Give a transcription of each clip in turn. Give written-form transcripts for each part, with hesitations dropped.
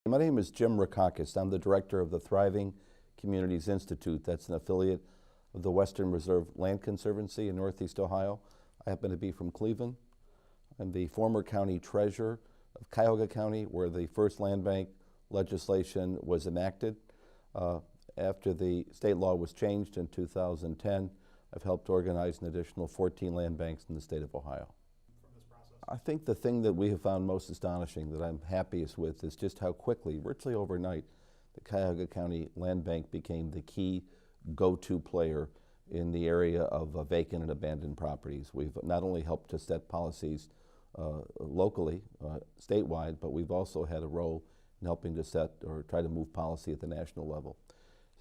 My name is Jim Rokakis. I'm the director of the Thriving Communities Institute. That's an affiliate of the Western Reserve Land Conservancy in Northeast Ohio. I happen to be from Cleveland. I'm the former county treasurer of Cuyahoga County, where the first land bank legislation was enacted. After the state law was changed in 2010, I've helped organize an additional 14 land banks in the state of Ohio. I think the thing that we have found most astonishing, that I'm happiest with, is just how quickly, virtually overnight, the Cuyahoga County Land Bank became the key go-to player in the area of vacant and abandoned properties. We've not only helped to set policies locally, statewide, but we've also had a role in helping to set or try to move policy at the national level.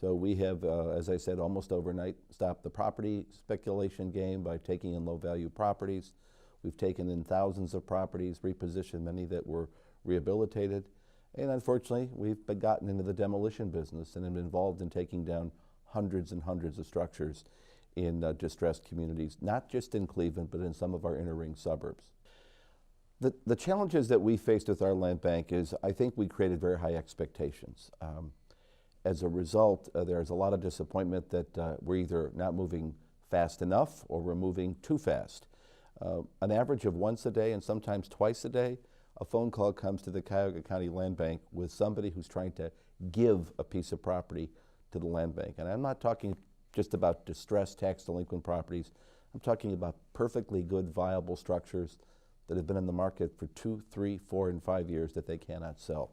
So we have, as I said, almost overnight stopped the property speculation game by taking in low-value properties. We've taken in thousands of properties, repositioned many that were rehabilitated, and unfortunately, we've gotten into the demolition business and have been involved in taking down hundreds and hundreds of structures in distressed communities, not just in Cleveland, but in some of our inner ring suburbs. The challenges that we faced with our land bank is, I think we created very high expectations. As a result, there's a lot of disappointment that we're either not moving fast enough or we're moving too fast. An average of once a day and sometimes twice a day, a phone call comes to the Cuyahoga County Land Bank with somebody who's trying to give a piece of property to the land bank. And I'm not talking just about distressed tax delinquent properties. I'm talking about perfectly good, viable structures that have been in the market for 2, 3, 4, and 5 years that they cannot sell.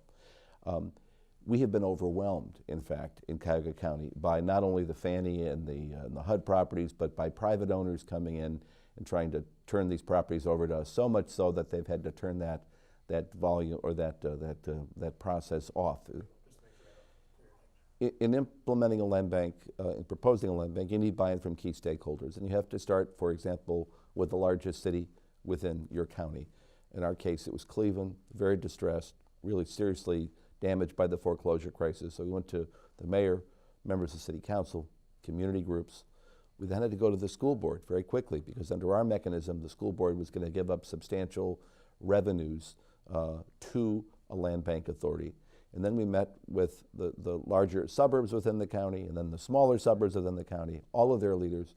We have been overwhelmed, in fact, in Cuyahoga County by not only the Fannie and the HUD properties, but by private owners coming in and trying to turn these properties over to us, so much so that they've had to turn that volume or that process off. In implementing a land bank, in proposing a land bank, you need buy-in from key stakeholders, and you have to start, for example, with the largest city within your county. In our case, it was Cleveland, very distressed, really seriously damaged by the foreclosure crisis. So we went to the mayor, members of city council, community groups. We then had to go to the school board very quickly, because under our mechanism, the school board was going to give up substantial revenues to a land bank authority. And then we met with the larger suburbs within the county and then the smaller suburbs within the county, all of their leaders.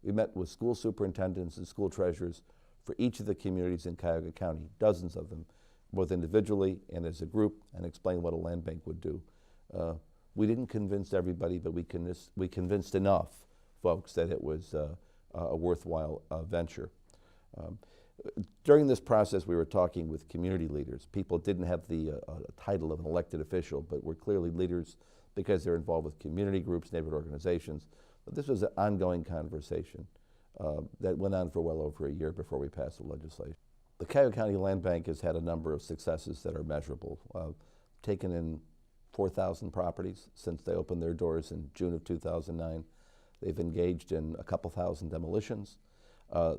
We met with school superintendents and school treasurers for each of the communities in Cuyahoga County, dozens of them, both individually and as a group, and explained what a land bank would do. We didn't convince everybody, but we convinced enough folks that it was a worthwhile venture. During this process, we were talking with community leaders. People didn't have the title of an elected official, but were clearly leaders because they're involved with community groups, neighborhood organizations. But this was an ongoing conversation that went on for well over a year before we passed the legislation. The Cuyahoga County Land Bank has had a number of successes that are measurable. Taken in 4,000 properties since they opened their doors in June of 2009. They've engaged in a couple thousand demolitions.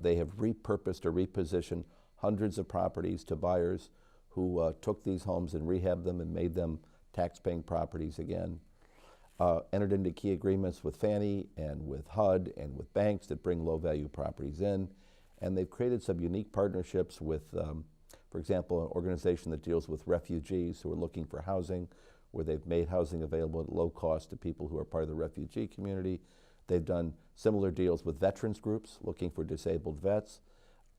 They have repurposed or repositioned hundreds of properties to buyers who took these homes and rehabbed them and made them tax-paying properties again. Entered into key agreements with Fannie and with HUD and with banks that bring low-value properties in. And they've created some unique partnerships with, for example, an organization that deals with refugees who are looking for housing, where they've made housing available at low cost to people who are part of the refugee community. They've done similar deals with veterans groups looking for disabled vets.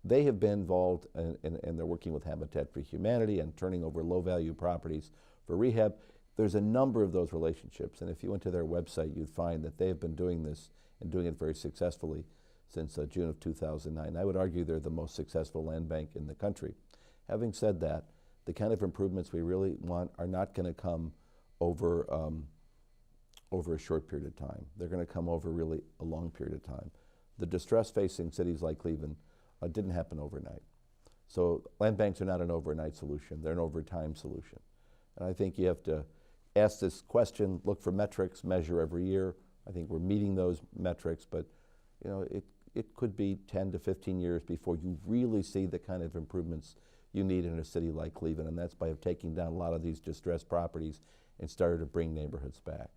They have been involved and they're working with Habitat for Humanity and turning over low-value properties for rehab. There's a number of those relationships, and if you went to their website, you'd find that they have been doing this and doing it very successfully since June of 2009. I would argue they're the most successful land bank in the country. Having said that, the kind of improvements we really want are not going to come over a short period of time. They're going to come over really a long period of time. The distress facing cities like Cleveland didn't happen overnight. So land banks are not an overnight solution. They're an overtime solution. And I think you have to ask this question, look for metrics, measure every year. I think we're meeting those metrics, but you know, it could be 10 to 15 years before you really see the kind of improvements you need in a city like Cleveland, and that's by taking down a lot of these distressed properties and starting to bring neighborhoods back.